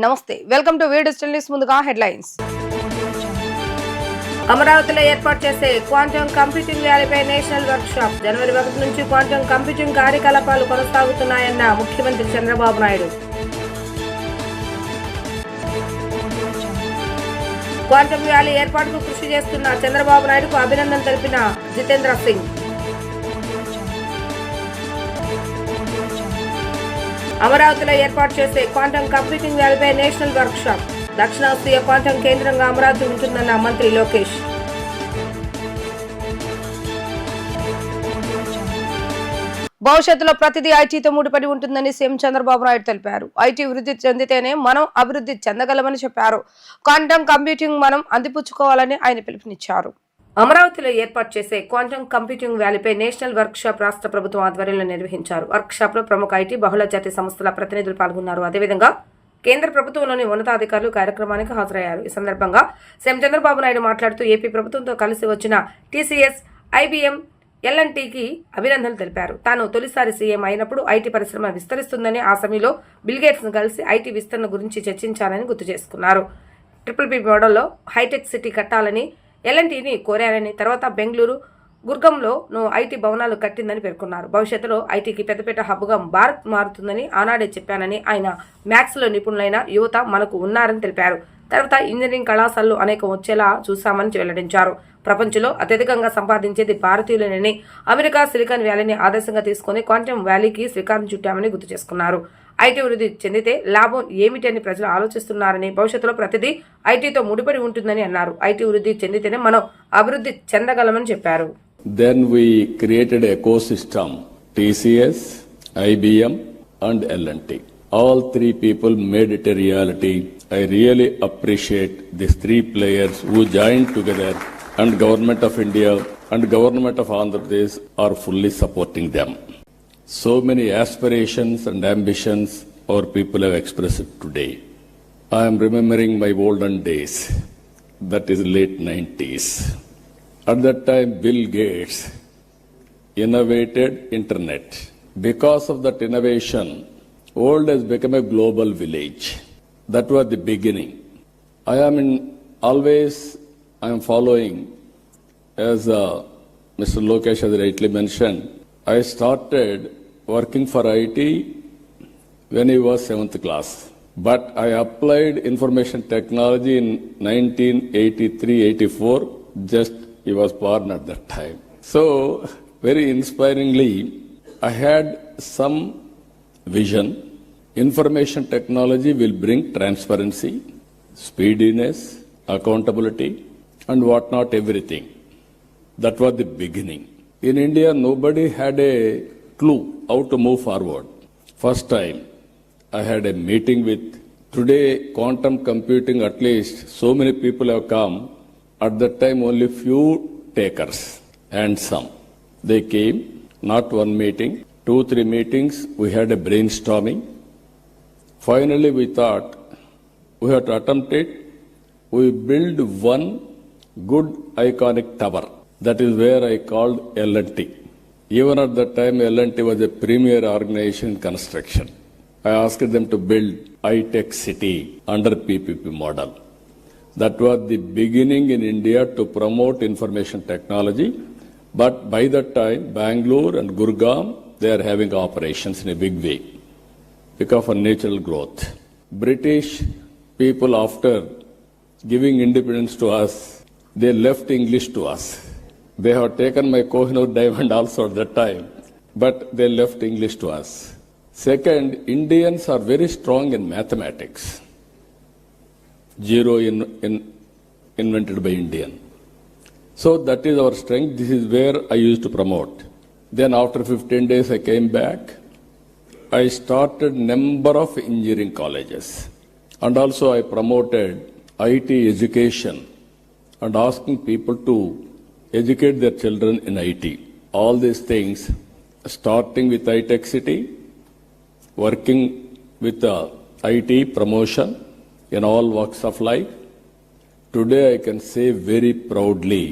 నమస్తే, welcome to V digital news. ముందుగా headlines. అమరావతిలో ఏర్పాటు చేసే క్వాంటమ్ కంప్యూటింగ్ వ్యాలీపై నేషనల్ వర్క్ షాప్. జనవరి 1 నుంచి క్వాంటమ్ కంప్యూటింగ్ కార్యకలాపాలు కొనసాగుతున్నాయన్న ముఖ్యమంత్రి చంద్రబాబు నాయుడు. క్వాంటమ్ వ్యాలీ ఏర్పాటుకు కృషి చేస్తున్న చంద్రబాబు నాయుడుకు అభినందన తెలిపిన జితేంద్ర సింగ్. అమరావతిలో ఏర్పాటు చేసే క్వాంటమ్ కంప్యూటింగ్ వ్యాలీపై నేషనల్ వర్క్ షాప్. దక్షిణాసియా క్వాంటమ్ కేంద్రంగా అమరావతి ఉంటుందన్న మంత్రి లోకేష్. భవిష్యత్తులో ప్రతిదీ ఐటీతో ముడిపడి ఉంటుందని సీఎం చంద్రబాబు నాయుడు తెలిపారు. ఐటీ వృద్ధి చెందితేనే మనం అభివృద్ధి చెందగలమని చెప్పారు. క్వాంటమ్ కంప్యూటింగ్ మనం అందిపుచ్చుకోవాలని ఆయన పిలుపునిచ్చారు. అమరావతిలో ఏర్పాటు చేసే క్వాంటమ్ కంప్యూటింగ్ వ్యాలీపై నేషనల్ వర్క్ షాప్ రాష్ట్ర ప్రభుత్వం ఆధ్వర్యంలో నిర్వహించారు. వర్క్ షాప్ లో ప్రముఖ ఐటీ బహుళ జాతి సంస్థల ప్రతినిధులు పాల్గొన్నారు. అదేవిధంగా కేంద్ర ప్రభుత్వంలోని ఉన్నతాధికారులు కార్యక్రమానికి హాజరయ్యారు. ఈ సందర్భంగా సీఎం చంద్రబాబు నాయుడు మాట్లాడుతూ ఏపీ ప్రభుత్వంతో కలిసి వచ్చిన టీసీఎస్, ఐబీఎం, ఎల్ఎన్టీకి అభినందనలు తెలిపారు. తాను తొలిసారి సీఎం అయినప్పుడు ఐటీ పరిశ్రమ విస్తరిస్తుందని, ఆ సమయంలో బిల్గేట్స్ ను కలిసి ఐటీ విస్తరణ గురించి చర్చించాలని గుర్తు చేసుకున్నారు. BBB మోడల్లో హైటెక్ సిటీ కట్టాలని ఎల్ఎన్టీని కోరారని, తర్వాత బెంగళూరు, గుర్గంలో ఐటీ భవనాలు కట్టిందని పేర్కొన్నారు. భవిష్యత్తులో ఐటీకి పెద్దపేట హబ్గా భారత్ మారుతుందని ఆనాడే చెప్పానని, ఆయన మ్యాథ్స్ లో నిపుణులైన యువత మనకు ఉన్నారని తెలిపారు. తర్వాత ఇంజనీరింగ్ కళాశాలలు అనేకం వచ్చేలా చూశామని వెల్లడించారు. ప్రపంచంలో అత్యధికంగా సంపాదించేది భారతీయులేనని, అమెరికా సిలికాన్ వ్యాలీని ఆదర్శంగా తీసుకుని క్వాంటమ్ వ్యాలీకి శ్రీకారం చుట్టామని గుర్తు చేసుకున్నారు. ఐటీ వృద్ధి చెందితే లాభం ఏమిటని ప్రజలు ఆలోచిస్తున్నారని, భవిష్యత్తులో ప్రతిదీ ఐటీతో ముడిపడి ఉంటుందని అన్నారు. ఐటీ వృద్ధి చెందితేనే మనం అభివృద్ధి చెందగలమని చెప్పారు. Then we created an ecosystem, TCS, IBM and L&T. All three people made it a reality. I really appreciate these three players who joined together, and Government of India and Government of Andhra Pradesh are fully supporting them. So many aspirations and ambitions our people have expressed today. I am remembering my olden days, that is late 90s. At that time, Bill Gates innovated internet. Because of that innovation, world has become a global village. That was the beginning. I am following, as Mr. Lokesh has rightly mentioned, I started working for IT when I was 7th class. But I applied information technology in 1983-84, just he was born at that time. So, very inspiringly, I had some vision. Information technology will bring transparency, speediness, accountability, and whatnot, everything. That was the beginning. In India, nobody had a clue how to move forward. First time, I had a meeting with, today quantum computing, at least so many people have come. At that time, only few takers and some. They came, not one meeting, 2-3 meetings, we had a brainstorming. Finally, we thought we had to attempt it. We build one good iconic tower. That is where I called L&T. Even at that time, L&T was a premier organization in construction. I asked them to build high-tech city under PPP model. That was the beginning in India to promote information technology. But by that time, Bangalore and Gurgaon, they are having operations in a big way because of natural growth. British people, after giving independence to us, they left English to us. They have taken my Kohinoor diamond also at that time, but they left English to us. Second, Indians are very strong in mathematics. Zero invented by Indian. So that is our strength. This is where I used to promote. Then after 15 days I came back. I started number of engineering colleges. And also I promoted IT education and asking people to educate their children in IT. All these things, starting with high-tech city, working with IT promotion in all walks of life. Today I can say very proudly,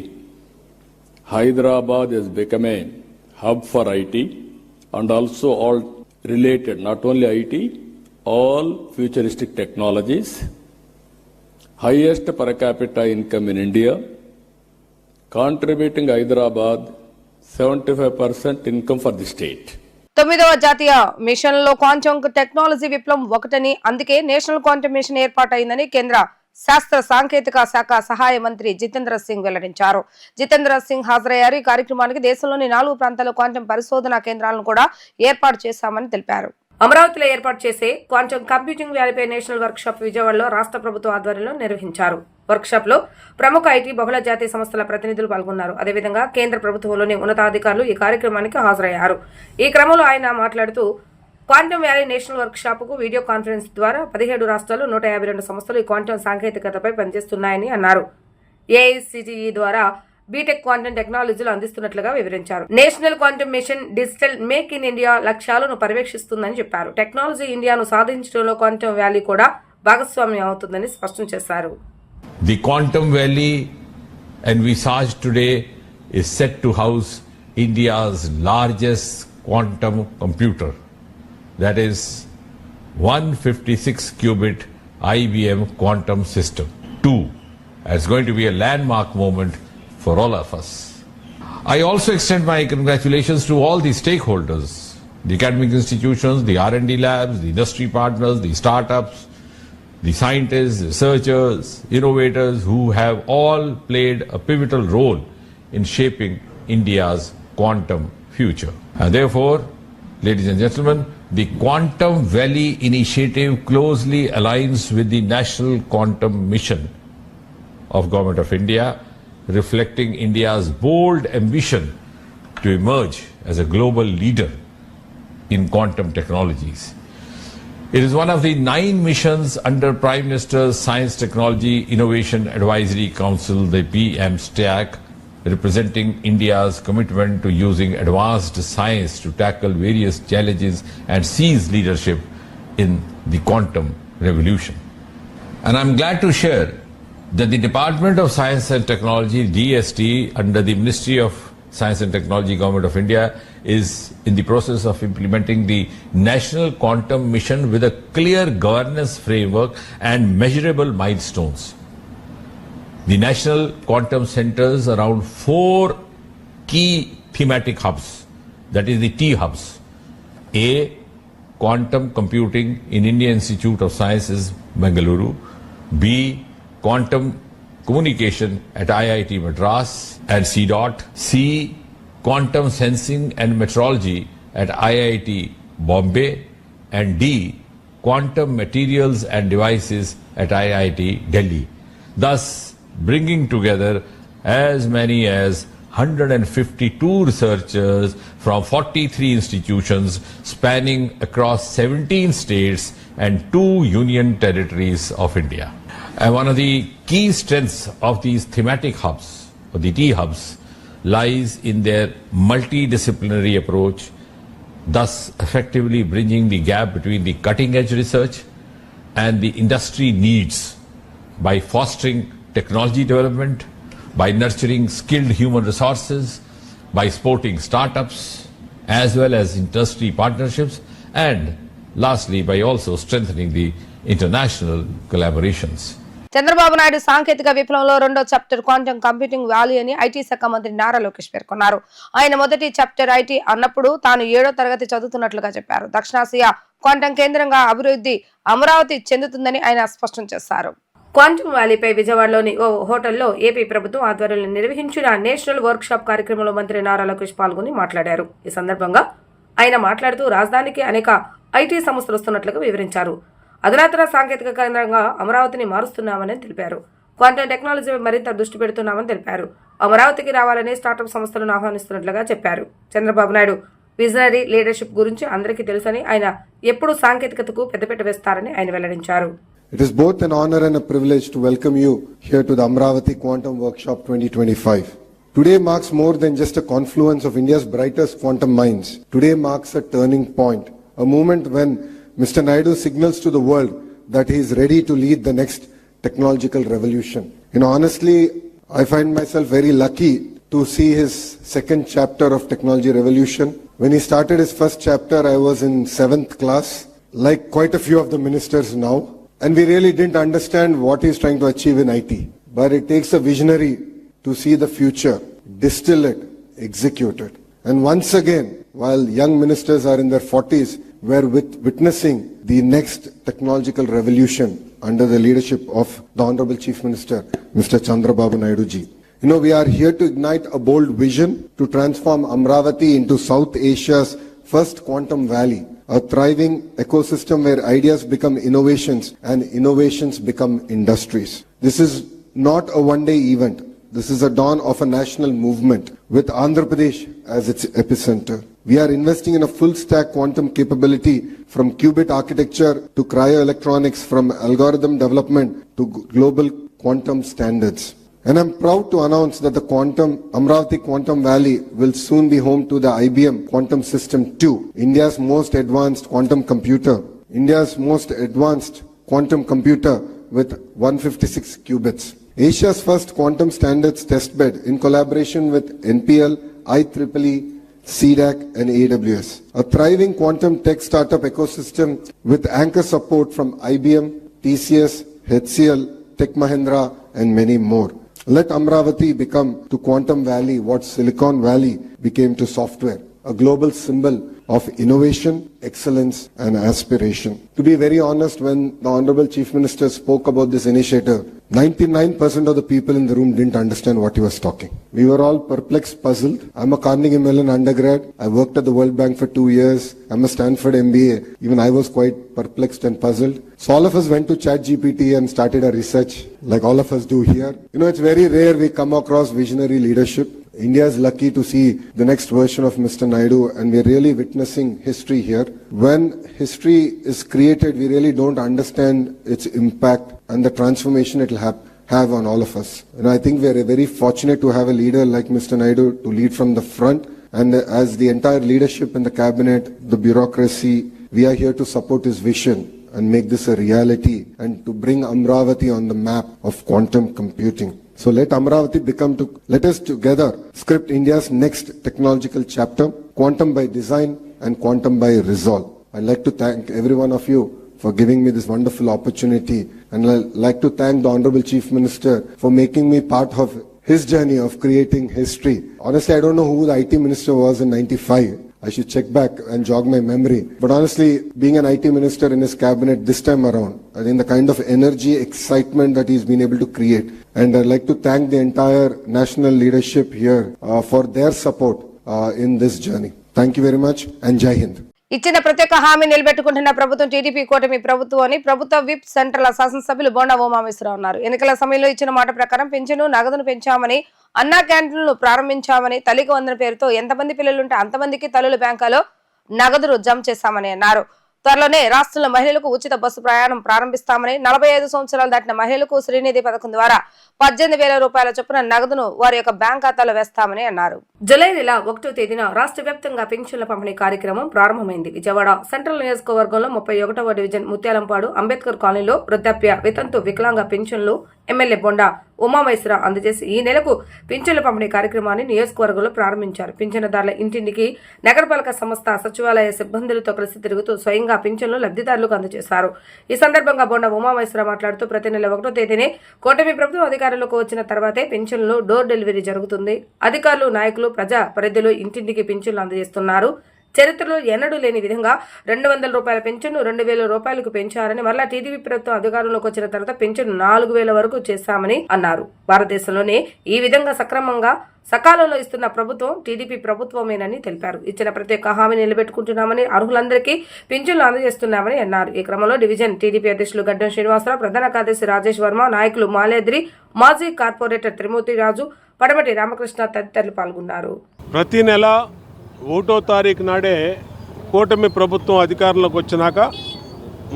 Hyderabad has become a hub for IT and also all related, not only IT, all futuristic technologies, highest per capita income in India, contributing Hyderabad 75% income for the state. 9వ జాతీయ machine లో quantum technology విప్లవం ఒకటని, అందుకే national quantum machine ఏర్పాటైందని కేంద్ర శాస్త్ర సాంకేతిక శాఖ సహాయ మంత్రి జితేంద్ర సింగ్ వెల్లడించారు. జితేంద్ర సింగ్ హాజరయ్యారు. ఈ కార్యక్రమానికి దేశంలోని 4 ప్రాంతాల్లో క్వాంటం పరిశోధనా కేంద్రాలను కూడా ఏర్పాటు చేశామని తెలిపారు. అమరావతిలో ఏర్పాటు చేసే క్వాంటం కంప్యూటింగ్ వ్యాలీపై నేషనల్ వర్క్ షాప్ విజయవాడలో రాష్ట్ర ప్రభుత్వ ఆధ్వర్యంలో నిర్వహించారు. వర్క్ షాప్ లో ప్రముఖ ఐటీ బహుళ జాతీయ సంస్థల ప్రతినిధులు పాల్గొన్నారు. అదేవిధంగా కేంద్ర ప్రభుత్వంలోని ఉన్నతాధికారులు ఈ కార్యక్రమానికి హాజరయ్యారు. ఈ క్రమంలో ఆయన మాట్లాడుతూ quantum valley national work shop కు వీడియో కాన్ఫరెన్స్ ద్వారా 17 రాష్ట్రాలు 152 సంస్థలు ఈ క్వాంటం సాంకేతికతపై పనిచేస్తున్నాయని అన్నారు. ఏఐసిటిఈ ద్వారా బీటెక్ క్వాంటం టెక్నాలజీలు అందిస్తున్నట్లుగా వివరించారు. National quantum machine digital make in India లక్ష్యాలను పర్యవేక్షిస్తుందని చెప్పారు. టెక్నాలజీ ఇండియాను సాధించడంలో క్వాంటం వ్యాలీ కూడా భాగస్వామ్యం అవుతుందని స్పష్టం చేశారు. The Quantum Valley envisaged today is set to house India's largest quantum computer, that is 156 qubit IBM quantum system. 2. It's going to be a landmark moment for all of us. I also extend my congratulations to all the stakeholders, the academic institutions, the R&D labs, the industry partners, the startups, the scientists, researchers, innovators who have all played a pivotal role in shaping India's quantum future. And therefore, ladies and gentlemen, the Quantum Valley initiative closely aligns with the National Quantum Mission of Government of India, reflecting India's bold ambition to emerge as a global leader in quantum technologies. It is one of the 9 missions under Prime Minister's Science Technology Innovation Advisory Council, the PM-STAC, representing India's commitment to using advanced science to tackle various challenges and seize leadership in the quantum revolution. And I'm glad to share that the Department of Science and Technology, DST, under the Ministry of Science and Technology, Government of India, is in the process of implementing the National Quantum Mission with a clear governance framework and measurable milestones. The National Quantum centers around 4 key thematic hubs, that is the T hubs. A, Quantum Computing in Indian Institute of Sciences, Bengaluru. B, Quantum Communication at IIT Madras and CDOT. C, Quantum Sensing and Metrology at IIT Bombay. And D, Quantum Materials and Devices at IIT Delhi. Thus, bringing together as many as 152 researchers from 43 institutions spanning across 17 states and 2 union territories of India. And one of the key strengths of these thematic hubs, or the T hubs, lies in their multidisciplinary approach, thus effectively bridging the gap between the cutting-edge research and the industry needs by fostering technology development, by nurturing skilled human resources, by supporting startups, as well as industry partnerships, and lastly, by also strengthening the international collaborations. Chandrababu Naidu సాంకేతిక విప్లవంలో 2వ chapter quantum computing valley అని IT శాఖ మంత్రి నారా లోకేష్ పేర్కొన్నారు. ఆయన మొదటి chapter IT అన్నప్పుడు తాను 7వ తరగతి చదువుతున్నట్లుగా చెప్పారు. దక్షిణాసియా క్వాంటం కేంద్రంగా అభివృద్ధి అమరావతి చెందుతుందని ఆయన స్పష్టం చేశారు. క్వాంటం వ్యాలీపై విజయవాడలోని ఓ హోటల్లో ఏపీ ప్రభుత్వం ఆధ్వర్యంలో నిర్వహించిన నేషనల్ వర్క్ షాప్ కార్యక్రమంలో మంత్రి నారా లోకేష్ పాల్గొని మాట్లాడారు. ఈ సందర్భంగా ఆయన మాట్లాడుతూ రాజధానికి అనేక ఐటీ సంస్థలు వస్తున్నట్లుగా వివరించారు. అధునాతన సాంకేతిక కేంద్రంగా అమరావతిని మారుస్తున్నామని తెలిపారు. క్వాంటం టెక్నాలజీపై మరింత దృష్టి పెడుతున్నామని తెలిపారు. అమరావతికి రావాలని స్టార్టప్ సంస్థలను ఆహ్వానిస్తున్నట్లుగా చెప్పారు. చంద్రబాబు నాయుడు విజనరీ లీడర్షిప్ గురించి అందరికీ తెలుసని, ఆయన ఎప్పుడు సాంకేతికతకు పెద్దపీట వేస్తారని ఆయన వెల్లడించారు. It is both an honor and a privilege to welcome you here to the Amravati Quantum Workshop 2025. Today marks more than just a confluence of India's brightest quantum minds. Today marks a turning point, a moment when Mr. Naidu signals to the world that he is ready to lead the next technological revolution. Honestly, I find myself very lucky to see his second chapter of technology revolution. When he started his first chapter, I was in 7th class. like quite a few of the ministers now, and we really didn't understand what he's trying to achieve in IT. But it takes a visionary to see the future, distill it, execute it. And once again, while young ministers are in their 40s, we're witnessing the next technological revolution under the leadership of the Honorable Chief Minister, Mr. Chandrababu Naidu ji. You know, we are here to ignite a bold vision to transform Amravati into South Asia's first quantum valley, a thriving ecosystem where ideas become innovations and innovations become industries. This is not a one-day event. This is a dawn of a national movement with Andhra Pradesh as its epicenter. We are investing in a full-stack quantum capability from qubit architecture to cryoelectronics, from algorithm development to global quantum standards. And I'm proud to announce that the Amravati Quantum Valley will soon be home to the IBM Quantum System 2, India's most advanced quantum computer. India's most advanced quantum computer with 156 qubits. Asia's first quantum standards testbed in collaboration with NPL, IEEE, CDAC and AWS. A thriving quantum tech startup ecosystem with anchor support from IBM, TCS, HCL, Tech Mahindra and many more. Let Amravati become to Quantum Valley what Silicon Valley became to software, a global symbol of innovation, excellence and aspiration. To be very honest, when the Honorable Chief Minister spoke about this initiative, 99% of the people in the room didn't understand what he was talking. We were all perplexed, puzzled. I'm a Carnegie Mellon undergrad. I worked at the World Bank for 2 years. I'm a Stanford MBA. Even I was quite perplexed and puzzled. So all of us went to ChatGPT and started our research like all of us do here. You know, it's very rare we come across visionary leadership. India is lucky to see the next version of Mr. Naidu, and we're really witnessing history here. When history is created, we really don't understand its impact and the transformation it will have on all of us. And I think we're very fortunate to have a leader like Mr. Naidu to lead from the front. And as the entire leadership in the cabinet, the bureaucracy, we are here to support his vision and make this a reality and to bring Amravati on the map of quantum computing. So let us together script India's next technological chapter, quantum by design and quantum by resolve. I'd like to thank every one of you for giving me this wonderful opportunity, and I'd like to thank the Honorable Chief Minister for making me part of his journey of creating history. Honestly, I don't know who the IT minister was in 95. I should check back and jog my memory. But honestly, being an IT minister in his cabinet this time around, I think the kind of energy, excitement that he's been able to create. And I'd like to thank the entire national leadership here for their support in this journey. Thank you very much and Jai Hind. ఇచ్చిన ప్రత్యేక హామీ నిలబెట్టుకుంటున్న ప్రభుత్వం TDP కూటమి ప్రభుత్వం అని ప్రభుత్వ whip central శాసనసభ్యులు బోండా ఉమామేశ్వరరావు అన్నారు. ఎన్నికల సమయంలో ఇచ్చిన మాట ప్రకారం పింఛను నగదును పెంచామని, అన్నా క్యాంటీన్లను ప్రారంభించామని, తల్లికి వందన పేరుతో ఎంతమంది పిల్లలుంటే అంతమందికి తల్లుల బ్యాంకులో నగదును జమ చేశామని అన్నారు. త్వరలోనే రాష్ట్రంలో మహిళలకు ఉచిత బస్సు ప్రయాణం ప్రారంభిస్తామని, 45 సంవత్సరాలు దాటిన మహిళలకు శ్రీనిధి పథకం ద్వారా 18,000 రూపాయల చొప్పున నగదును వారి యొక్క బ్యాంక్ ఖాతాలో వేస్తామని అన్నారు. జూలై నెల 1వ తేదీన రాష్ట్ర వ్యాప్తంగా పెన్షన్ల పంపిణీ కార్యక్రమం ప్రారంభమైంది. విజయవాడ సెంట్రల్ నియోజకవర్గంలో 31వ డివిజన్ ముత్యాలంపాడు అంబేద్కర్ కాలనీలో వృద్ధాప్య, వితంతు, వికలాంగ పెన్షన్లు ఎమ్మెల్యే బొండా ఉమామేశ్వరరావు అందజేసి ఈ నెలకు పింఛన్ల పంపిణీ కార్యక్రమాన్ని నియోజకవర్గంలో ప్రారంభించారు. పింఛన్దారుల ఇంటింటికి నగరపాలక సంస్థ సచివాలయ సిబ్బందులతో కలిసి తిరుగుతూ స్వయంగా పింఛన్లు లబ్ధిదారులకు అందజేశారు. ఈ సందర్భంగా బొండా ఉమామేశ్వరరావు మాట్లాడుతూ ప్రతి నెల 1వ తేదీనే కూటమి ప్రభుత్వం అధికారంలోకి వచ్చిన తర్వాతే పింఛన్లు డోర్ డెలివరీ జరుగుతుంది. అధికారులు, నాయకులు, ప్రజా ప్రతినిధులు ఇంటింటికి పింఛన్లు అందజేస్తున్నారు. చరిత్రలో ఎన్నడూ లేని విధంగా 200 రూపాయల పెన్షన్ను 2,000 రూపాయలకు పెంచారని, మరలా టీడీపీ ప్రభుత్వం అధికారంలోకి వచ్చిన తర్వాత పెన్షన్ 4,000 వరకు చేశామని అన్నారు. భారతదేశంలోనే ఈ విధంగా సకాలంలో ఇస్తున్న ప్రభుత్వం టీడీపీ ప్రభుత్వమేనని తెలిపారు. ఇచ్చిన ప్రత్యేక హామీ నిలబెట్టుకుంటున్నామని, అర్హులందరికీ పింఛన్లు అందజేస్తున్నామని అన్నారు. ఈ క్రమంలో డివిజన్ టీడీపీ అధ్యక్షులు గడ్డం శ్రీనివాసరావు, ప్రధాన కార్యదర్శి రాజేష్ వర్మ, నాయకులు మాలేద్రి, మాజీ కార్పొరేటర్ త్రిమూర్తి రాజు, పడమటి రామకృష్ణ తదితరులు పాల్గొన్నారు. ప్రతి నెల 1వ తారీఖు నాడే కూటమి ప్రభుత్వం అధికారంలోకి వచ్చినాక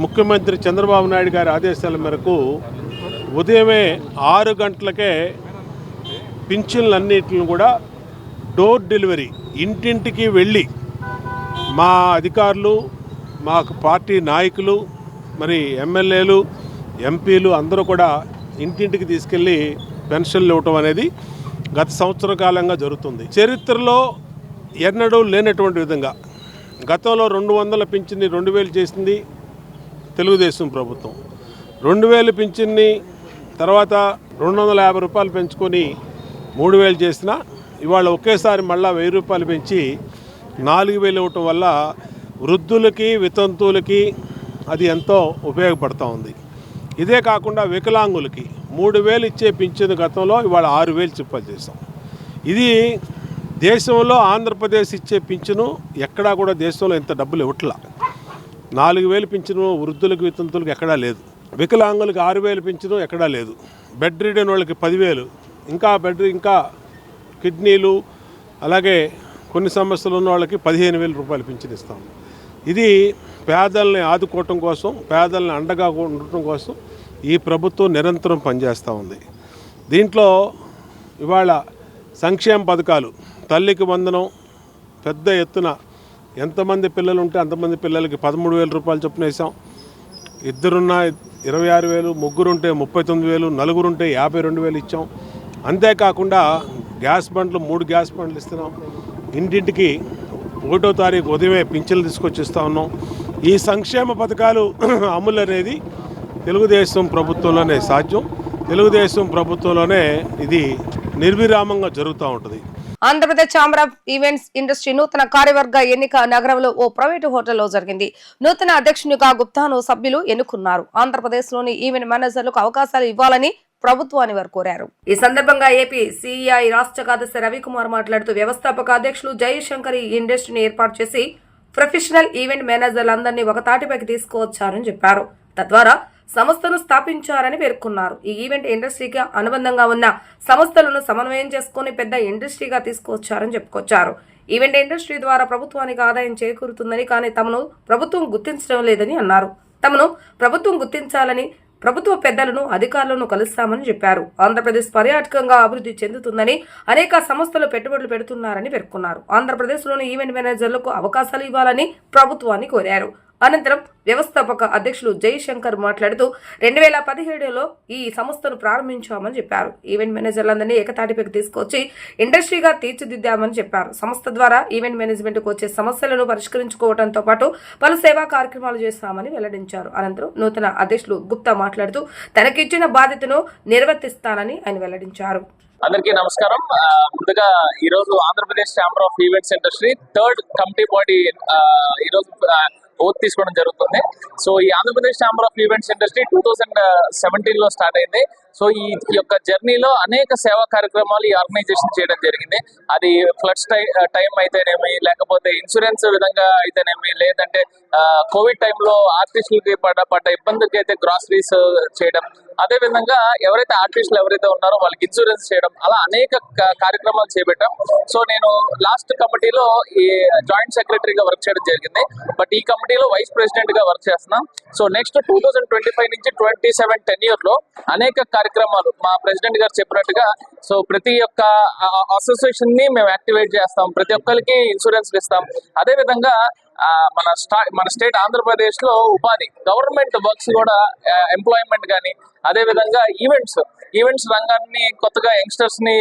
ముఖ్యమంత్రి చంద్రబాబు నాయుడు గారి ఆదేశాల మేరకు ఉదయమే 6 గంటలకే పింఛన్లన్నిటిని కూడా డోర్ డెలివరీ ఇంటింటికి వెళ్ళి మా అధికారులు, మా పార్టీ నాయకులు, మరి ఎమ్మెల్యేలు, ఎంపీలు అందరూ కూడా ఇంటింటికి తీసుకెళ్ళి పెన్షన్లు ఇవ్వటం అనేది గత సంవత్సర కాలంగా జరుగుతుంది. చరిత్రలో ఎన్నడూ లేనటువంటి విధంగా గతంలో 200 పింఛన్ని 2,000 చేసింది, తెలుగుదేశం ప్రభుత్వం. 2000 పింఛన్ని తర్వాత 250 రూపాయలు పెంచుకొని 3000 చేసిన ఇవాళ ఒకేసారి మళ్ళీ 1000 రూపాయలు పెంచి 4000 ఇవ్వటం వల్ల వృద్ధులకి వితంతువులకి అది ఎంతో ఉపయోగపడుతూ ఉంది. ఇదే కాకుండా వికలాంగులకి 3000 ఇచ్చే పింఛను గతంలో ఇవాళ 6000 చెప్పాలి చేసాం. ఇది దేశంలో ఆంధ్రప్రదేశ్ ఇచ్చే పింఛను ఎక్కడా కూడా దేశంలో ఇంత డబ్బులు ఇవ్వట్లా. 4000 పింఛను వృద్ధులకు వితంతులకు ఎక్కడా లేదు. వికలాంగులకు 6000 పింఛను ఎక్కడా లేదు. బెడ్ రిడెన్ వాళ్ళకి 10,000, ఇంకా కిడ్నీలు అలాగే కొన్ని సమస్యలు ఉన్న వాళ్ళకి 15,000 రూపాయలు పింఛను ఇస్తాం. ఇది పేదల్ని ఆదుకోవటం కోసం, పేదల్ని అండగా ఉండటం కోసం ఈ ప్రభుత్వం నిరంతరం పనిచేస్తూ ఉంది. దీంట్లో ఇవాళ సంక్షేమ పథకాలు, తల్లికి వందనం పెద్ద ఎత్తున ఎంతమంది పిల్లలు ఉంటే అంతమంది పిల్లలకి 13,000 రూపాయలు చొప్పున వేసాం. ఇద్దరున్న 26,000, ముగ్గురుంటే 39,000, నలుగురుంటే 52,000 ఇచ్చాం. అంతేకాకుండా గ్యాస్ బండ్లు 3 గ్యాస్ బండ్లు ఇస్తున్నాం. ఇంటింటికి 1వ తారీఖు ఉదయమే పింఛన్లు తీసుకొచ్చి ఇస్తూ ఉన్నాం. ఈ సంక్షేమ పథకాలు అమలు అనేది తెలుగుదేశం ప్రభుత్వంలోనే సాధ్యం. తెలుగుదేశం ప్రభుత్వంలోనే ఇది నిర్విరామంగా జరుగుతూ ఉంటుంది. Andhra Pradesh chamber of events industry నూతన కార్యవర్గ ఎన్నిక నగరంలో ఓ ప్రైవేటు హోటల్లో జరిగింది. నూతన అధ్యక్షునిగా గుప్తాను సభ్యులు ఎన్నుకున్నారు. ఆంధ్రప్రదేశ్ లోని ఈవెంట్ మేనేజర్లకు అవకాశాలు ఇవ్వాలని ప్రభుత్వాన్ని వారు కోరారు. ఈ సందర్భంగా ఏపీ సిఐ రాష్ట్ర కార్యదర్శి రవికుమార్ మాట్లాడుతూ వ్యవస్థాపక అధ్యక్షులు జయశంకర్ ఈ ఇండస్ట్రీని ఏర్పాటు చేసి ప్రొఫెషనల్ ఈవెంట్ మేనేజర్లందరినీ ఒక తాటిపైకి తీసుకువచ్చారని చెప్పారు. తద్వారా సంస్థను స్థాపించారని పేర్కొన్నారు. ఈ ఈవెంట్ ఇండస్ట్రీకి అనుబంధంగా ఉన్న సంస్థలను సమన్వయం చేసుకుని పెద్ద ఇండస్ట్రీగా తీసుకువచ్చారని చెప్పుకొచ్చారు. ఈవెంట్ ఇండస్ట్రీ ద్వారా ప్రభుత్వానికి ఆదాయం చేకూరుతుందని, కానీ తమను ప్రభుత్వం గుర్తించడం లేదని అన్నారు. తమను ప్రభుత్వం గుర్తించాలని ప్రభుత్వ పెద్దలను, అధికారులను కలుస్తామని చెప్పారు. ఆంధ్రప్రదేశ్ పర్యాటకంగా అభివృద్ధి చెందుతుందని అనేక సంస్థలు పెట్టుబడులు పెడుతున్నారని పేర్కొన్నారు. ఆంధ్రప్రదేశ్లోని ఈవెంట్ మేనేజర్లకు అవకాశాలు ఇవ్వాలని ప్రభుత్వాన్ని కోరారు. అనంతరం వ్యవస్థాపక అధ్యక్షులు జయశంకర్ మాట్లాడుతూ 2017లో ఈ సంస్థను ప్రారంభించామని చెప్పారు. ఈవెంట్ మేనేజర్లందరినీ ఏకతాటిపైకి తీసుకొచ్చి ఇండస్ట్రీగా తీర్చిదిద్దామని చెప్పారు. సంస్థ ద్వారా ఈవెంట్ మేనేజ్మెంట్కు వచ్చే సమస్యలను పరిష్కరించుకోవడంతో పాటు పలు సేవా కార్యక్రమాలు చేస్తామని వెల్లడించారు. అనంతరం నూతన అధ్యక్షులు గుప్తా మాట్లాడుతూ తనకిచ్చిన బాధ్యతను నిర్వర్తిస్తానని ఆయన వెల్లడించారు. అందరికీ నమస్కారం. ముందుగా ఈరోజు Andhra Pradesh chamber of events industry third committee body ఈరోజు ఓత్ తీసుకోవడం జరుగుతుంది. సో ఈ Andhra Pradesh chamber of events industry 2017లో స్టార్ట్ అయింది. సో ఈ యొక్క జర్నీలో అనేక సేవా కార్యక్రమాలు ఈ ఆర్గనైజేషన్ చేయడం జరిగింది. అది ఫ్లడ్స్ టైం అయితేనేమి, లేకపోతే ఇన్సూరెన్స్ విధంగా అయితేనేమి, లేదంటే కోవిడ్ టైంలో ఆర్టిస్టులకి పడ్డ ఇబ్బందులకి అయితే గ్రాసరీస్ చేయడం, అదే విధంగా ఎవరైతే ఆర్టిస్టులు ఎవరైతే ఉన్నారో వాళ్ళకి ఇన్సూరెన్స్ చేయడం, అలా అనేక కార్యక్రమాలు చేపట్టాం. సో నేను లాస్ట్ కమిటీలో ఈ జాయింట్ సెక్రటరీగా వర్క్ చేయడం జరిగింది. బట్ ఈ కమిటీలో వైస్ ప్రెసిడెంట్ గా వర్క్ చేస్తున్నాం. సో నెక్స్ట్ 2025 నుంచి 27 10 లో అనేక కార్యక్రమాలు మా ప్రెసిడెంట్ గారు చెప్పినట్టుగా, సో ప్రతి ఒక్క అసోసియేషన్ ని మేము యాక్టివేట్ చేస్తాం, ప్రతి ఒక్కరికి ఇన్సూరెన్స్ ఇస్తాం. అదే విధంగా మన స్టేట్ ఆంధ్రప్రదేశ్ లో ఉపాధి, గవర్నమెంట్ వర్క్స్ కూడా, ఎంప్లాయ్మెంట్ కానీ, అదే విధంగా ఈవెంట్స్ రంగాన్ని కొత్తగా యంగ్స్టర్స్ ని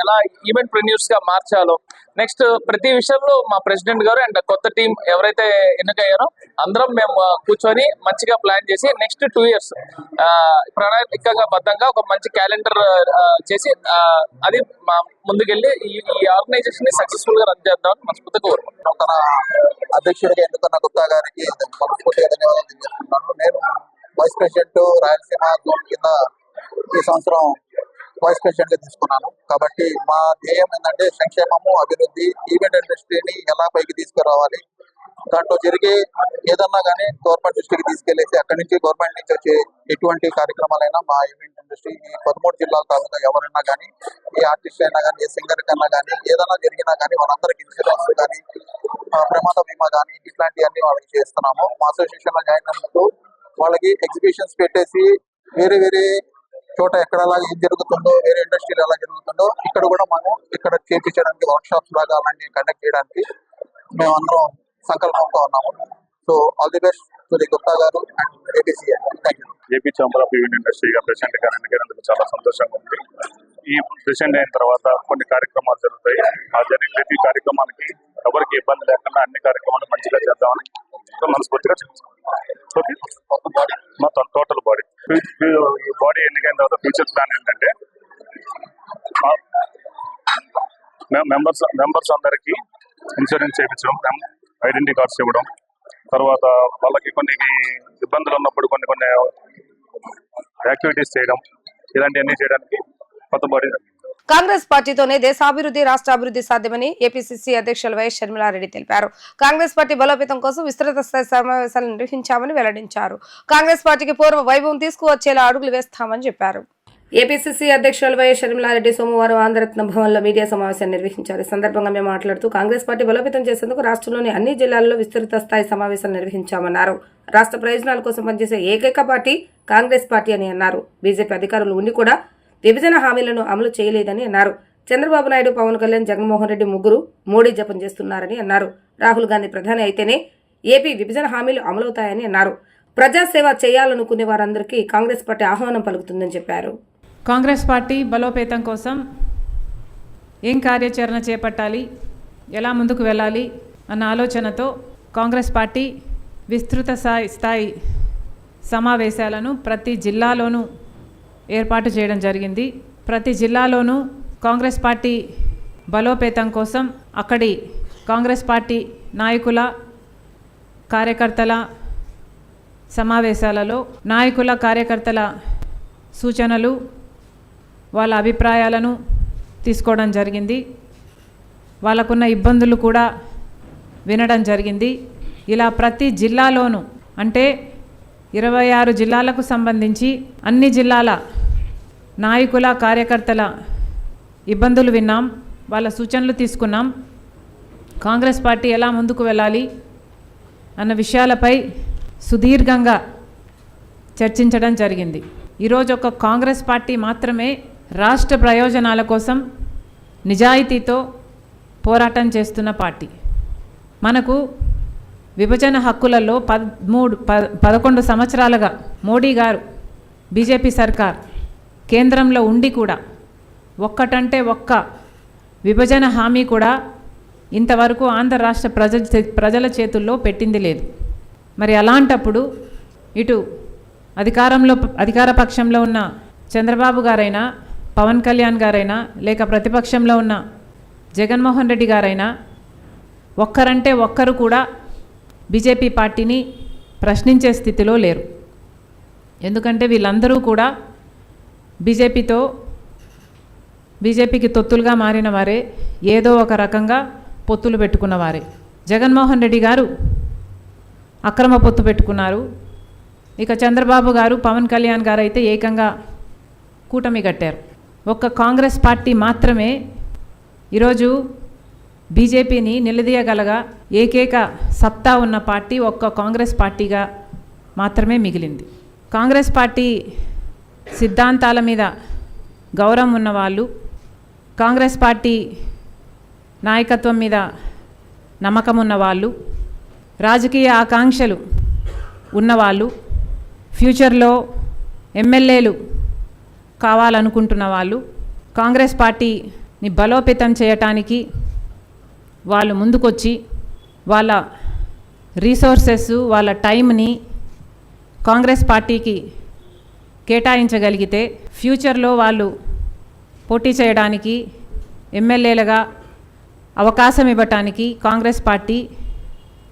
ఎలా ఈవెంట్ ప్రెన్యూర్స్ గా మార్చాలో, నెక్స్ట్ ప్రతి విషయంలో మా ప్రెసిడెంట్ గారు అండ్ కొత్త టీం ఎవరైతే ఎన్నికయ్యారో అందరం మేము కూర్చొని మంచిగా ప్లాన్ చేసి నెక్స్ట్ 2 years ప్రణాళికగా బద్దంగా ఒక మంచి క్యాలెండర్ చేసి అది ముందుకెళ్ళి ఈ ఆర్గనైజేషన్ ని సక్సెస్ఫుల్ గా రన్ చేద్దామని మనస్ఫూర్తిగా కోరుకుంటున్నాం. తన అధ్యక్షుడిగా ఎన్నుకున్న గుప్తా గారికి మనస్ఫూర్తిగా ధన్యవాదాలు తెలియజేస్తున్నాను. నేను వైస్ ప్రెసిడెంట్ రాయలసీమ జోన్ కింద ఈ సంవత్సరం వైస్ ప్రెసిడెంట్ గా తీసుకున్నాను. కాబట్టి మా ధ్యేయం ఏంటంటే సంక్షేమము, అభివృద్ధి, ఈవెంట్ ఇండస్ట్రీని ఎలా పైకి తీసుకురావాలి, దాంట్లో జరిగే ఏదన్నా కానీ గవర్నమెంట్ దృష్టికి తీసుకెళ్లేసి అక్కడి నుంచి గవర్నమెంట్ నుంచి వచ్చే ఎటువంటి కార్యక్రమాలైనా మా ఈవెంట్ ఇండస్ట్రీ ఈ 13 జిల్లాల తాలూకా ఎవరైనా కానీ, ఏ ఆర్టిస్ట్ అయినా కానీ, ఏ సింగర్ కన్నా కానీ, ఏదైనా జరిగినా కానీ వాళ్ళందరికీ ఇన్సూరెన్స్ కానీ, ప్రమాద బీమా కానీ ఇట్లాంటివన్నీ వాళ్ళకి చేస్తున్నాము. మా అసోసియేషన్ లో జాయిన్ అయినందుకు వాళ్ళకి ఎగ్జిబిషన్స్ పెట్టేసి వేరే వేరే చోట ఎక్కడలా ఏం జరుగుతుందో, వేరే ఇండస్ట్రీలో ఎలా జరుగుతుందో ఇక్కడ కూడా మనం ఇక్కడ చేయించడానికి, వర్క్ షాప్స్ లాగా అలాంటివి కండక్ట్ చేయడానికి మేమందరం సంకల్పంతో ఉన్నాము. So all the best to the Gupta garu and APCI. Thank you. AP chamber of event ఇండస్ట్రీగా ప్రెసిడెంట్ గా ఎన్నికైనందుకు చాలా సంతోషంగా ఉంది. ఈ ప్రెసిడెంట్ అయిన తర్వాత కొన్ని కార్యక్రమాలు జరుగుతాయి. ఆ జరిగే ప్రతి కార్యక్రమానికి ఎవరికి ఇబ్బంది లేకుండా అన్ని కార్యక్రమాలు మంచిగా చేద్దామని మనస్ఫూర్తిగా చెప్తున్నాను. ఓకే, మొత్తం టోటల్ బాడీ. ఈ బాడీ ఎన్నికైన తర్వాత ఫ్యూచర్ ప్లాన్ ఏంటంటే మెంబర్స్ అందరికీ ఇన్సూరెన్స్ చేయించడం, ఐడెంటిటీ కార్డ్స్ ఇవ్వడం, తర్వాత వాళ్ళకి కొన్ని ఇబ్బందులు ఉన్నప్పుడు కొన్ని యాక్టివిటీస్ చేయడం, ఇలాంటివన్నీ చేయడానికి కొత్త బాడీ. కాంగ్రెస్ పార్టీతోనే దేశాభివృద్ధి, రాష్ట్ర అభివృద్ధి సాధ్యమని ఏపీసీసీ అధ్యక్షులు వైఎస్ షర్మిలారెడ్డి తెలిపారు. కాంగ్రెస్ పార్టీ బలోపేతం కోసం విస్తృత స్థాయి సమావేశాలు నిర్వహించామని వెల్లడించారు. కాంగ్రెస్ పార్టీకి పూర్వ వైభవం తీసుకువచ్చేలా అడుగులు వేస్తామని చెప్పారు. ఏపీసీసీ అధ్యక్షులు వైఎస్ షర్మిలారెడ్డి సోమవారం ఆంధ్రరత్న భవన్లో మీడియా సమావేశాన్ని నిర్వహించారు. ఈ సందర్భంగా మేము మాట్లాడుతూ కాంగ్రెస్ పార్టీ బలోపేతం చేసేందుకు రాష్ట్రంలోని అన్ని జిల్లాల్లో విస్తృత స్థాయి సమావేశాలు నిర్వహించామన్నారు. రాష్ట్ర ప్రయోజనాల కోసం పనిచేసే ఏకైక పార్టీ కాంగ్రెస్ పార్టీ అని అన్నారు. బీజేపీ అధికారులు ఉండి కూడా విభజన హామీలను అమలు చేయలేదని అన్నారు. చంద్రబాబు నాయుడు, పవన్ కళ్యాణ్, జగన్మోహన్ రెడ్డి ముగ్గురు మోడీ జపం చేస్తున్నారని అన్నారు. రాహుల్ గాంధీ ప్రధాని అయితేనే ఏపీ విభజన హామీలు అమలవుతాయని అన్నారు. ప్రజాసేవ చేయాలనుకునే వారందరికీ కాంగ్రెస్ పార్టీ ఆహ్వానం పలుకుతుందని చెప్పారు. కాంగ్రెస్ పార్టీ బలోపేతం కోసం ఏం కార్యాచరణ చేపట్టాలి, ఎలా ముందుకు వెళ్ళాలి అన్న ఆలోచనతో కాంగ్రెస్ పార్టీ విస్తృత స్థాయి సమావేశాలను ప్రతి జిల్లాలోనూ ఏర్పాటు చేయడం జరిగింది. ప్రతి జిల్లాలోనూ కాంగ్రెస్ పార్టీ బలోపేతం కోసం అక్కడి కాంగ్రెస్ పార్టీ నాయకుల, కార్యకర్తల సమావేశాలలో నాయకుల, కార్యకర్తల సూచనలు, వాళ్ళ అభిప్రాయాలను తీసుకోవడం జరిగింది. వాళ్ళకున్న ఇబ్బందులు కూడా వినడం జరిగింది. ఇలా ప్రతి జిల్లాలోనూ అంటే 26 జిల్లాలకు సంబంధించి అన్ని జిల్లాల నాయకుల, కార్యకర్తల ఇబ్బందులు విన్నాం, వాళ్ళ సూచనలు తీసుకున్నాం. కాంగ్రెస్ పార్టీ ఎలా ముందుకు వెళ్ళాలి అన్న విషయాలపై సుదీర్ఘంగా చర్చించడం జరిగింది. ఈరోజు ఒక కాంగ్రెస్ పార్టీ మాత్రమే రాష్ట్ర ప్రయోజనాల కోసం నిజాయితీతో పోరాటం చేస్తున్న పార్టీ. మనకు విభజన హక్కులలో 11 సంవత్సరాలుగా మోడీ గారు, బీజేపీ సర్కార్ కేంద్రంలో ఉండి కూడా ఒక్కటంటే ఒక్క విభజన హామీ కూడా ఇంతవరకు ఆంధ్ర రాష్ట్ర ప్రజల చేతుల్లో పెట్టింది లేదు. మరి అలాంటప్పుడు ఇటు అధికార పక్షంలో ఉన్న చంద్రబాబు గారైనా, పవన్ కళ్యాణ్ గారైనా, లేక ప్రతిపక్షంలో ఉన్న జగన్మోహన్ రెడ్డి గారైనా ఒక్కరంటే ఒక్కరు కూడా బీజేపీ పార్టీని ప్రశ్నించే స్థితిలో లేరు. ఎందుకంటే వీళ్ళందరూ కూడా బీజేపీకి తొత్తులుగా మారిన వారే, ఏదో ఒక రకంగా పొత్తులు పెట్టుకున్నవారే. జగన్మోహన్ రెడ్డి గారు అక్రమ పొత్తు పెట్టుకున్నారు. ఇక చంద్రబాబు గారు, పవన్ కళ్యాణ్ గారు అయితే ఏకంగా కూటమి కట్టారు. ఒక్క కాంగ్రెస్ పార్టీ మాత్రమే ఈరోజు బీజేపీని నిలదీయగలగా ఏకైక సత్తా ఉన్న పార్టీ ఒక్క కాంగ్రెస్ పార్టీగా మాత్రమే మిగిలింది. కాంగ్రెస్ పార్టీ సిద్ధాంతాల మీద గౌరవం ఉన్నవాళ్ళు, కాంగ్రెస్ పార్టీ నాయకత్వం మీద నమ్మకం ఉన్నవాళ్ళు, రాజకీయ ఆకాంక్షలు ఉన్నవాళ్ళు, ఫ్యూచర్లో ఎమ్మెల్యేలు కావాలనుకుంటున్న వాళ్ళు కాంగ్రెస్ పార్టీని బలోపేతం చేయటానికి వాళ్ళు ముందుకొచ్చి వాళ్ళ రీసోర్సెస్, వాళ్ళ టైంని కాంగ్రెస్ పార్టీకి కేటాయించగలిగితే ఫ్యూచర్లో వాళ్ళు పోటీ చేయడానికి, ఎమ్మెల్యేలుగా అవకాశం ఇవ్వటానికి కాంగ్రెస్ పార్టీ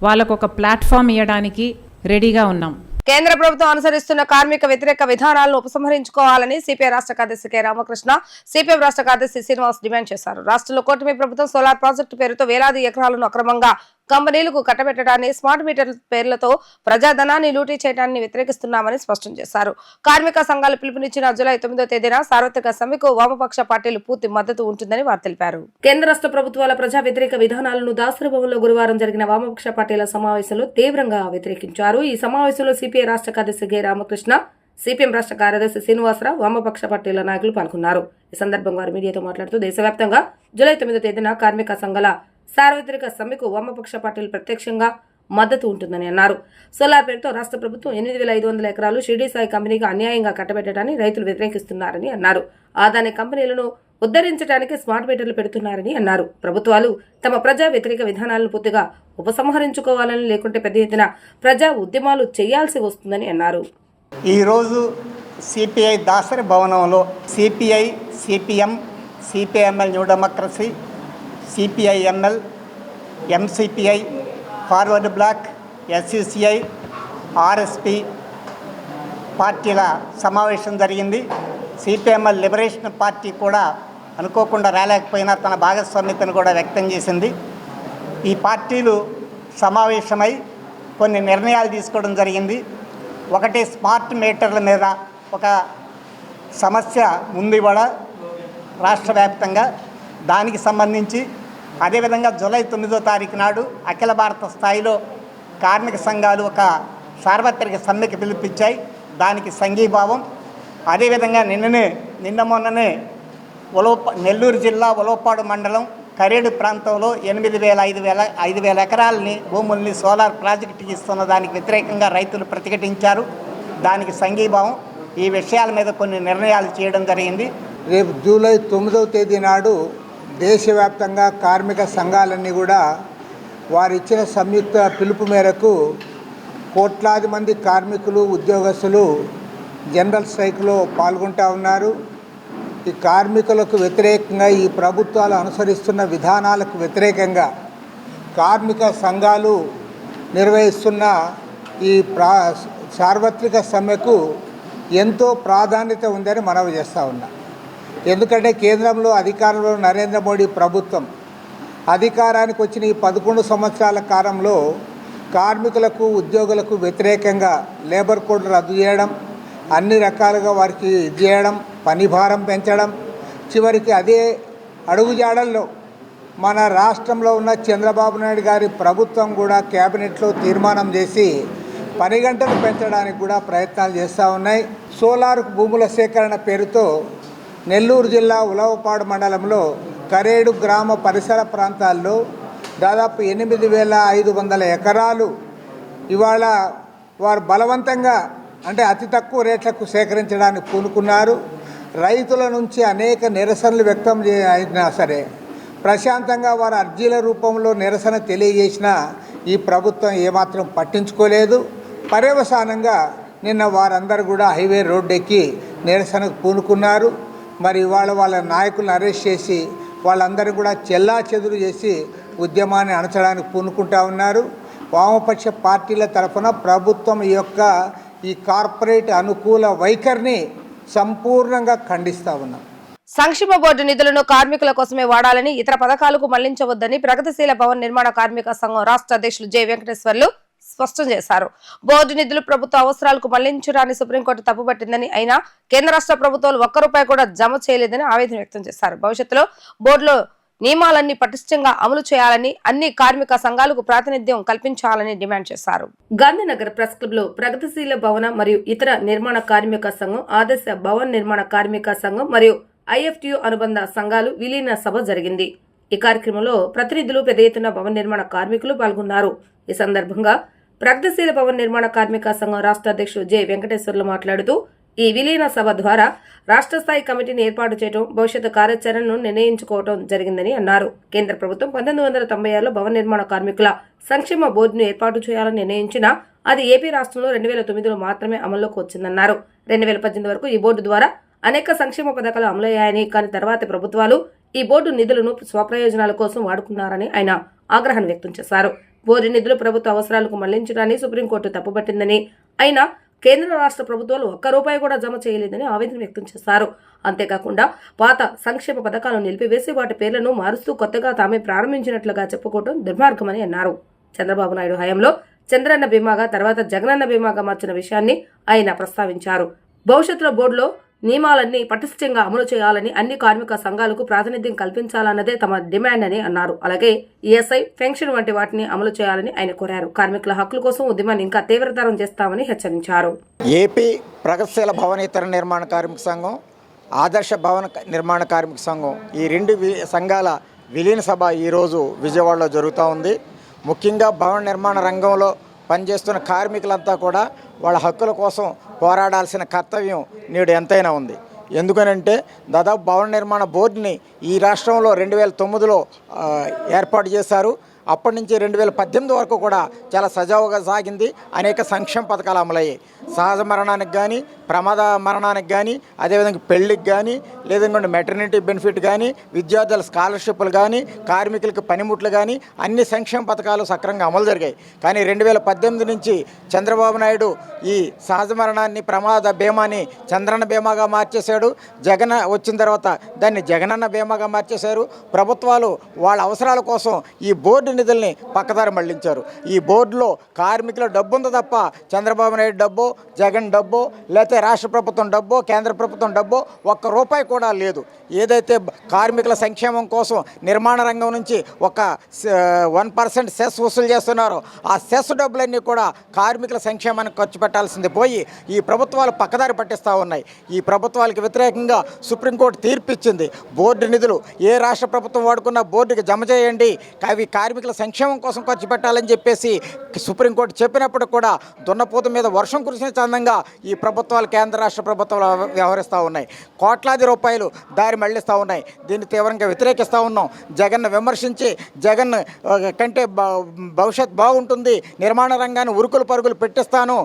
వాళ్ళకు ఒక ప్లాట్ఫామ్ ఇవ్వడానికి రెడీగా ఉన్నాం. కేంద్ర ప్రభుత్వం అనుసరిస్తున్న కార్మిక వ్యతిరేక విధానాలను ఉపసంహరించుకోవాలని సిపిఐ రాష్ట్ర కార్యదర్శి కె రామకృష్ణ, సిపిఎం రాష్ట్ర కార్యదర్శి శ్రీనివాస్ డిమాండ్ చేశారు. రాష్ట్రంలో కూటమి ప్రభుత్వం సోలార్ ప్రాజెక్టు పేరుతో వేలాది ఎకరాలను అక్రమంగా కంపెనీలకు కట్టబెట్టడాన్ని, స్మార్ట్ మీటర్ల పేర్లతో ప్రజాధనాన్ని లూటీ చేయడాన్ని వ్యతిరేకిస్తున్నామని స్పష్టం చేశారు. కార్మిక సంఘాలు పిలుపునిచ్చిన జూలై 9వ తేదీన సార్వత్రిక సమ్మెకు వామపక్ష పార్టీలు పూర్తి మద్దతు ఉంటుందని వారు తెలిపారు. కేంద్ర రాష్ట్ర ప్రభుత్వాల ప్రజా వ్యతిరేక విధానాలను దాసరి భవన్లో గురువారం జరిగిన వామపక్ష పార్టీల సమావేశంలో తీవ్రంగా వ్యతిరేకించారు. ఈ సమావేశంలో సిపిఐ రాష్ట్ర కార్యదర్శి కె రామకృష్ణ, సిపిఎం రాష్ట్ర కార్యదర్శి శ్రీనివాసరావు, వామపక్ష పార్టీల నాయకులు పాల్గొన్నారు. ఈ సందర్భంగా వారు మీడియాతో మాట్లాడుతూ దేశవ్యాప్తంగా జూలై 9వ తేదీన కార్మిక సంఘాల సార్వత్రిక సమ్మెకు వామపక్ష పార్టీలు ప్రత్యక్షంగా మద్దతు ఉంటుందని అన్నారు. సోలార్ పేరుతో రాష్ట్ర ప్రభుత్వం 8,500 ఎకరాలు షిరిడి సాయి కంపెనీకి అన్యాయంగా కట్టబెట్టడాన్ని రైతులు వ్యతిరేకిస్తున్నారని అన్నారు. ఆదాని కంపెనీలను ఉద్ధరించడానికి స్మార్ట్ మీటర్లు పెడుతున్నారని అన్నారు. ప్రభుత్వాలు తమ ప్రజా వ్యతిరేక విధానాలను పూర్తిగా ఉపసంహరించుకోవాలని, లేకుంటే పెద్ద ఎత్తున ప్రజా ఉద్యమాలు చేయాల్సి వస్తుందని అన్నారు. ఈరోజు సిపిఐ దాసరి భవనంలో CPI, CPM, CPML new democracy, CPIML, MCPI, forward bloc, SUCI, RSP పార్టీల సమావేశం జరిగింది. సిపిఎంఎల్ లిబరేషన్ పార్టీ కూడా అనుకోకుండా రాలేకపోయినా తన భాగస్వామ్యతను కూడా వ్యక్తం చేసింది. ఈ పార్టీలు సమావేశమై కొన్ని నిర్ణయాలు తీసుకోవడం జరిగింది. ఒకటి, స్మార్ట్ మీటర్ల మీద ఒక సమస్య ఉంది ఇవాళ రాష్ట్ర వ్యాప్తంగా. దానికి సంబంధించి అదేవిధంగా జూలై 9వ తారీఖు నాడు అఖిల భారత స్థాయిలో కార్మిక సంఘాలు ఒక సార్వత్రిక సమ్మెకి పిలుపునిచ్చాయి. దానికి సంఘీభావం. అదేవిధంగా నిన్న మొన్ననే నెల్లూరు జిల్లా ఉలవపాడు మండలం కరేడు ప్రాంతంలో 5,000 ఎకరాలని భూముల్ని సోలార్ ప్రాజెక్టుకి ఇస్తున్న దానికి వ్యతిరేకంగా రైతులు ప్రతిఘటించారు. దానికి సంఘీభావం. ఈ విషయాల మీద కొన్ని నిర్ణయాలు చేయడం జరిగింది. రేపు జూలై 9వ తేదీ నాడు దేశవ్యాప్తంగా కార్మిక సంఘాలన్నీ కూడా వారిచ్చిన సంయుక్త పిలుపు మేరకు కోట్లాది మంది కార్మికులు, ఉద్యోగస్తులు జనరల్ స్ట్రైక్లో పాల్గొంటూ ఉన్నారు. ఈ కార్మికులకు వ్యతిరేకంగా, ఈ ప్రభుత్వాలు అనుసరిస్తున్న విధానాలకు వ్యతిరేకంగా కార్మిక సంఘాలు నిర్వహిస్తున్న ఈ సార్వత్రిక సమ్మెకు ఎంతో ప్రాధాన్యత ఉందని మనవి చేస్తూ ఉన్నా. ఎందుకంటే కేంద్రంలో అధికారంలో నరేంద్ర మోడీ ప్రభుత్వం అధికారానికి వచ్చిన ఈ 11 సంవత్సరాల కాలంలో కార్మికులకు, ఉద్యోగులకు వ్యతిరేకంగా లేబర్ కోడ్ రద్దు చేయడం, అన్ని రకాలుగా వారికి ఇది చేయడం, పని భారం పెంచడం, చివరికి అదే అడుగుజాడల్లో మన రాష్ట్రంలో ఉన్న చంద్రబాబు నాయుడు గారి ప్రభుత్వం కూడా కేబినెట్లో తీర్మానం చేసి పని గంటలు పెంచడానికి కూడా ప్రయత్నాలు చేస్తూ ఉన్నాయి. సోలార్ భూముల సేకరణ పేరుతో నెల్లూరు జిల్లా ఉలవపాడు మండలంలో కరేడు గ్రామ పరిసర ప్రాంతాల్లో దాదాపు 8,500 ఎకరాలు ఇవాళ వారు బలవంతంగా, అంటే అతి తక్కువ రేట్లకు సేకరించడానికి పూనుకున్నారు. రైతుల నుంచి అనేక నిరసనలు వ్యక్తం అయినా సరే ప్రశాంతంగా వారు అర్జీల రూపంలో నిరసన తెలియజేసినా ఈ ప్రభుత్వం ఏమాత్రం పట్టించుకోలేదు. పర్యవసానంగా నిన్న వారందరూ కూడా హైవే రోడ్డు ఎక్కి నిరసనకు పూనుకున్నారు. మరి ఇవాళ వాళ్ళ నాయకులను అరెస్ట్ చేసి వాళ్ళందరూ కూడా చెల్లాచెదురు చేసి ఉద్యమాన్ని అణచడానికి పూనుకుంటా ఉన్నారు. వామపక్ష పార్టీల తరఫున ప్రభుత్వం యొక్క ఈ కార్పొరేట్ అనుకూల వైఖరిని సంపూర్ణంగా ఖండిస్తూ ఉన్నాం. సంక్షేమ బోర్డు నిధులను కార్మికుల కోసమే వాడాలని, ఇతర పథకాలకు మళ్లించవద్దని ప్రగతిశీల భవన్ నిర్మాణ కార్మిక సంఘం రాష్ట్ర అధ్యక్షులు జె వెంకటేశ్వర్లు స్పష్టం చేశారు. బోర్డు నిధులు ప్రభుత్వ అవసరాలకు మళ్లించడాన్ని సుప్రీంకోర్టు తప్పుపట్టిందని, అయినా కేంద్ర రాష్ట్ర ప్రభుత్వాలు ₹1 కూడా జమ చేయలేదని ఆవేదన వ్యక్తం చేశారు. భవిష్యత్తులో బోర్డులో నియమాలన్నీ పటిష్టంగా అమలు చేయాలని, అన్ని కార్మిక సంఘాలకు ప్రాతినిధ్యం కల్పించాలని డిమాండ్ చేశారు. గాంధీనగర్ ప్రెస్ క్లబ్ లో ప్రగతిశీల భవన మరియు ఇతర నిర్మాణ కార్మిక సంఘం, ఆదర్శ భవన్ నిర్మాణ కార్మిక సంఘం మరియు IFTU అనుబంధ సంఘాలు విలీన సభ జరిగింది. ఈ కార్యక్రమంలో ప్రతినిధులు, పెద్ద ఎత్తున భవన నిర్మాణ కార్మికులు పాల్గొన్నారు. ఈ సందర్భంగా ప్రగతిశీల భవన నిర్మాణ కార్మిక సంఘం రాష్ట్ర అధ్యక్షుడు జె వెంకటేశ్వర్లు మాట్లాడుతూ, ఈ విలీన సభ ద్వారా రాష్ట్ర స్థాయి కమిటీని ఏర్పాటు చేయడం, భవిష్యత్తు కార్యాచరణను నిర్ణయించుకోవడం జరిగిందని అన్నారు. కేంద్ర ప్రభుత్వం 1996లో భవన నిర్మాణ కార్మికుల సంక్షేమ బోర్డును ఏర్పాటు చేయాలని నిర్ణయించినా అది ఏపీ రాష్ట్రంలో 2009లో మాత్రమే అమల్లోకి వచ్చిందన్నారు. 2018 వరకు ఈ బోర్డు ద్వారా అనేక సంక్షేమ పథకాలు అమలయ్యాయని, కానీ తర్వాతి ప్రభుత్వాలు ఈ బోర్డు నిధులను స్వప్రయోజనాల కోసం వాడుకున్నారని ఆయన ఆగ్రహాన్ని వ్యక్తం చేశారు. బోర్డు నిధులు ప్రభుత్వ అవసరాలకు మళ్లించడాన్ని సుప్రీంకోర్టు తప్పుపట్టిందని, అయినా కేంద్ర రాష్ట్ర ప్రభుత్వాలు ₹1 కూడా జమ చేయలేదని ఆవేదన వ్యక్తం చేశారు. అంతేకాకుండా పాత సంక్షేమ పథకాలను నిలిపివేసి వాటి పేర్లను మారుస్తూ కొత్తగా తామే ప్రారంభించినట్లుగా చెప్పుకోవడం దుర్మార్గమని అన్నారు. చంద్రబాబు నాయుడు హయాంలో చంద్రన్న బీమాగా, తర్వాత జగనన్న బీమాగా మార్చిన విషయాన్ని ఆయన ప్రస్తావించారు. భవిష్యత్తులో బోర్డులో నియమాలన్నీ పటిష్టంగా అమలు చేయాలని, అన్ని కార్మిక సంఘాలకు ప్రాతినిధ్యం కల్పించాలన్నదే తమ డిమాండ్ అని అన్నారు. అలాగే ESI, పెన్షన్ వంటి వాటిని అమలు చేయాలని ఆయన కోరారు. కార్మికుల హక్కుల కోసం ఉద్యమాన్ని ఇంకా తీవ్రతరం చేస్తామని హెచ్చరించారు. ఏపీ ప్రగతిశీల భవనేతర నిర్మాణ కార్మిక సంఘం, ఆదర్శ భవన నిర్మాణ కార్మిక సంఘం, ఈ రెండు సంఘాల విలీన సభ ఈరోజు విజయవాడలో జరుగుతూ ఉంది. ముఖ్యంగా భవన నిర్మాణ రంగంలో పనిచేస్తున్న కార్మికులంతా కూడా వాళ్ళ హక్కుల కోసం పోరాడాల్సిన కర్తవ్యం నేడు ఎంతైనా ఉంది. ఎందుకనంటే దాదాపు భవన నిర్మాణ బోర్డుని ఈ రాష్ట్రంలో 2009లో ఏర్పాటు చేశారు. అప్పటి నుంచి 2018 వరకు కూడా చాలా సజావుగా సాగింది. అనేక సంక్షేమ పథకాలు అమలయ్యాయి. సహజ మరణానికి కానీ, ప్రమాద మరణానికి కానీ, అదేవిధంగా పెళ్లికి కానీ, లేదంటే మెటర్నిటీ బెనిఫిట్ కానీ, విద్యార్థుల స్కాలర్షిప్లు కానీ, కార్మికులకు పనిముట్లు కానీ అన్ని సంక్షేమ పథకాలు సక్రమంగా అమలు జరిగాయి. కానీ 2018 నుంచి చంద్రబాబు నాయుడు ఈ సహజ మరణాన్ని, ప్రమాద బీమాని చంద్రన్న బీమాగా మార్చేశాడు. జగన్ వచ్చిన తర్వాత దాన్ని జగనన్న బీమాగా మార్చేశారు. ప్రభుత్వాలు వాళ్ళ అవసరాల కోసం ఈ బోర్డు నిధుల్ని పక్కదారి మళ్లించారు. ఈ బోర్డులో కార్మికుల డబ్బు ఉంది తప్ప చంద్రబాబు నాయుడు డబ్బు, జగన్ డబ్బు, లేకపోతే రాష్ట్ర ప్రభుత్వం డబ్బు, కేంద్ర ప్రభుత్వం డబ్బు ఒక్క రూపాయి కూడా లేదు. ఏదైతే కార్మికుల సంక్షేమం కోసం నిర్మాణ రంగం నుంచి ఒక 1% సెస్ వసూలు చేస్తున్నారో ఆ సెస్ డబ్బులన్నీ కూడా కార్మికుల సంక్షేమానికి ఖర్చు పెట్టాల్సింది పోయి ఈ ప్రభుత్వాలు పక్కదారి పట్టిస్తూ ఉన్నాయి. ఈ ప్రభుత్వాలకు వ్యతిరేకంగా సుప్రీంకోర్టు తీర్పు ఇచ్చింది. బోర్డు నిధులు ఏ రాష్ట్ర ప్రభుత్వం వాడుకున్న బోర్డుకి జమ చేయండి, అవి కార్మికుల సంక్షేమం కోసం ఖర్చు పెట్టాలని చెప్పేసి సుప్రీంకోర్టు చెప్పినప్పుడు కూడా దున్నపోతు మీద వర్షం కురిసిన చందంగా ఈ ప్రభుత్వాలు, కేంద్ర రాష్ట్ర ప్రభుత్వాలు వ్యవహరిస్తూ ఉన్నాయి. కోట్లాది రూపాయలు దారి మళ్లిస్తూ ఉన్నాయి. దీన్ని తీవ్రంగా వ్యతిరేకిస్తూ ఉన్నాం. జగన్ను విమర్శించి జగన్ కంటే భవిష్యత్ బాగుంటుంది, నిర్మాణ రంగాన్ని ఉరుకులు పరుగులు పెట్టిస్తాను,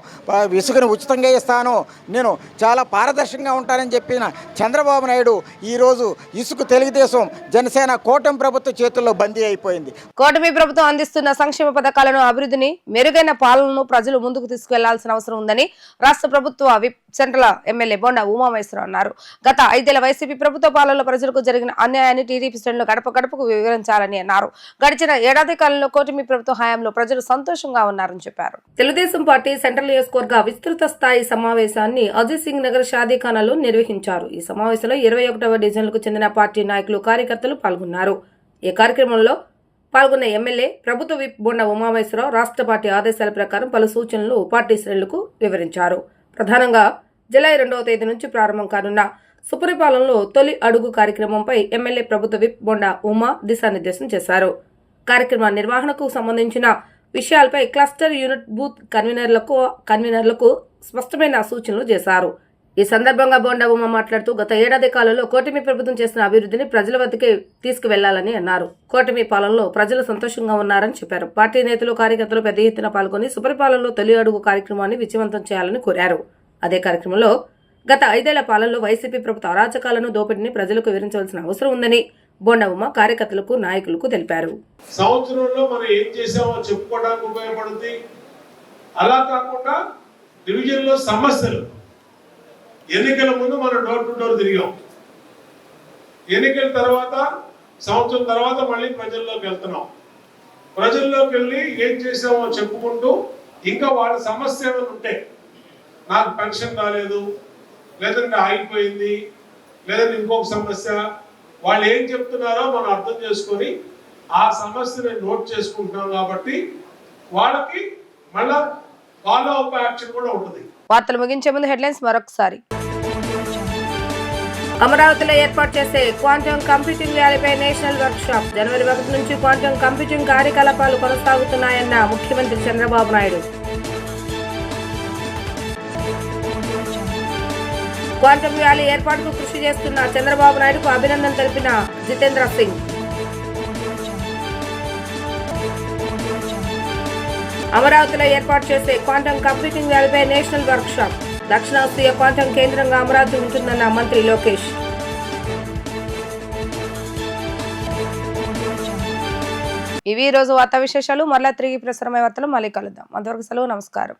ఇసుకను ఉచితంగా ఇస్తాను, నేను చాలా పారదర్శకంగా ఉంటానని చెప్పిన చంద్రబాబు నాయుడు ఈరోజు ఇసుక తెలుగుదేశం జనసేన కూటమి ప్రభుత్వ చేతుల్లో బందీ అయిపోయింది. కూటమి ప్రభుత్వం అందిస్తున్న సంక్షేమ పథకాలను, అభివృద్ధిని, మెరుగైన పాలనను ప్రజలు ముందుకు తీసుకెళ్లాల్సిన అవసరం ఉందని రాష్ట్ర ప్రభుత్వ whip central MLA Bonda Umamaheswara Rao అన్నారు. గత 5 ఏళ్ల వైసీపీ ప్రభుత్వ పాలనలో ప్రజలకు జరిగిన అన్యాయాన్ని టీడీపీ శ్రేణులు గడప గడపకు వివరించాలని అన్నారు. గడిచిన ఏడాది కాలంలో కూటమి ప్రభుత్వ హయాంలో ప్రజలు సంతోషంగా ఉన్నారని చెప్పారు. తెలుగుదేశం పార్టీ సెంట్రల్ నియోజకవర్గ విస్తృత స్థాయి సమావేశాన్ని అజిత్ సింగ్ నగర్ షాదీఖానాలో నిర్వహించారు. ఈ సమావేశంలో 21వ డివిజన్లకు చెందిన పార్టీ నాయకులు, కార్యకర్తలు పాల్గొన్నారు. ఈ కార్యక్రమంలో పాల్గొన్న ఎమ్మెల్యే ప్రభుత్వ విప్ బొండా ఉమామహేశ్వరరావు రాష్ట్ర పార్టీ ఆదేశాల ప్రకారం పలు సూచనలు పార్టీ శ్రేణులకు వివరించారు. ప్రధానంగా జూలై 2వ తేదీ నుంచి ప్రారంభం కానున్న సుపరిపాలనలో తొలి అడుగు కార్యక్రమంపై ఎమ్మెల్యే ప్రభుత్వ విప్ బొండా ఉమా దిశానిర్దేశం చేశారు. కార్యక్రమ నిర్వహణకు సంబంధించిన విషయాలపై క్లస్టర్ యూనిట్ బూత్ కన్వీనర్లకు స్పష్టమైన సూచనలు చేశారు. ఈ సందర్భంగా బొండా ఉమా మాట్లాడుతూ గత ఏడాది కాలంలో కూటమి ప్రభుత్వం చేసిన అభివృద్ధిని ప్రజల వద్దకే తీసుకువెళ్లాలని అన్నారు. కూటమి పాలనలో ప్రజలు సంతోషంగా ఉన్నారని చెప్పారు. పార్టీ నేతలు, కార్యకర్తలు పెద్ద ఎత్తున పాల్గొని సుపరిపాలనలో తొలి అడుగు కార్యక్రమాన్ని విజయవంతం చేయాలని కోరారు. అదే కార్యక్రమంలో గత 5 ఏళ్ల పాలనలో వైసీపీ ప్రభుత్వ అరాచకాలను, దోపిడీని ప్రజలకు వివరించవలసిన అవసరం ఉందని బొండా ఉమా కార్యకర్తలకు, నాయకులకు తెలిపారు. సంవత్సరంలో మనం ఏం చేసామో చెప్పుకోవడానికి ఉపయోగపడుతుంది. అలా కాకుండా డివిజన్లో సమస్యలు, ఎన్నికల ముందు మనం డోర్ టు డోర్ తిరిగాం. ఎన్నికల తర్వాత సంవత్సరం తర్వాత మళ్ళీ ప్రజల్లోకి వెళ్తున్నాం. ప్రజల్లోకి వెళ్ళి ఏం చేసామో చెప్పుకుంటూ ఇంకా వాళ్ళ సమస్య ఏమైనా ఉంటే, నాకు పెన్షన్ రాలేదు, లేదంటే ఆగిపోయింది, లేదంటే ఇంకొక సమస్య, వాళ్ళు ఏం చెప్తున్నారో మనం అర్థం చేసుకొని ఆ సమస్యని నోట్ చేసుకుంటున్నాం. కాబట్టి వాళ్ళకి మళ్ళా ఫాలో అప్ యాక్షన్ కూడా ఉంటుంది. వార్తలు ముగించే ముందు హెడ్లైన్స్ మరొకసారి. అమరావతిలో ఏర్పాటు చేసే క్వాంటమ్ కంప్యూటింగ్ వ్యాలీపై నేషనల్ వర్క్ షాప్. జనవరి 1 నుంచి క్వాంటమ్ కంప్యూటింగ్ కార్యకలాపాలు కొనసాగుతున్నాయన్న ముఖ్యమంత్రి చంద్రబాబు నాయుడు. క్వాంటమ్ వ్యాలీ ఏర్పాటుకు కృషి చేస్తున్న చంద్రబాబు నాయుడుకు అభినందన తెలిపిన జితేంద్ర సింగ్. అమరావతిలో ఏర్పాటు చేసే క్వాంటమ్ కంప్యూటింగ్ వ్యాలీపై నేషనల్ వర్క్ షాప్. దక్షిణాసియా క్వాంటమ్ కేంద్రంగా అమరావతి ఉంటుందన్న మంత్రి లోకేష్. ఇవి ఈ రోజు వార్తా విశేషాలు. మరలా తిరిగి ప్రసారమయ్యే వార్తలు మళ్ళీ కలుద్దాం. అంతవరకు సెలవు, నమస్కారం.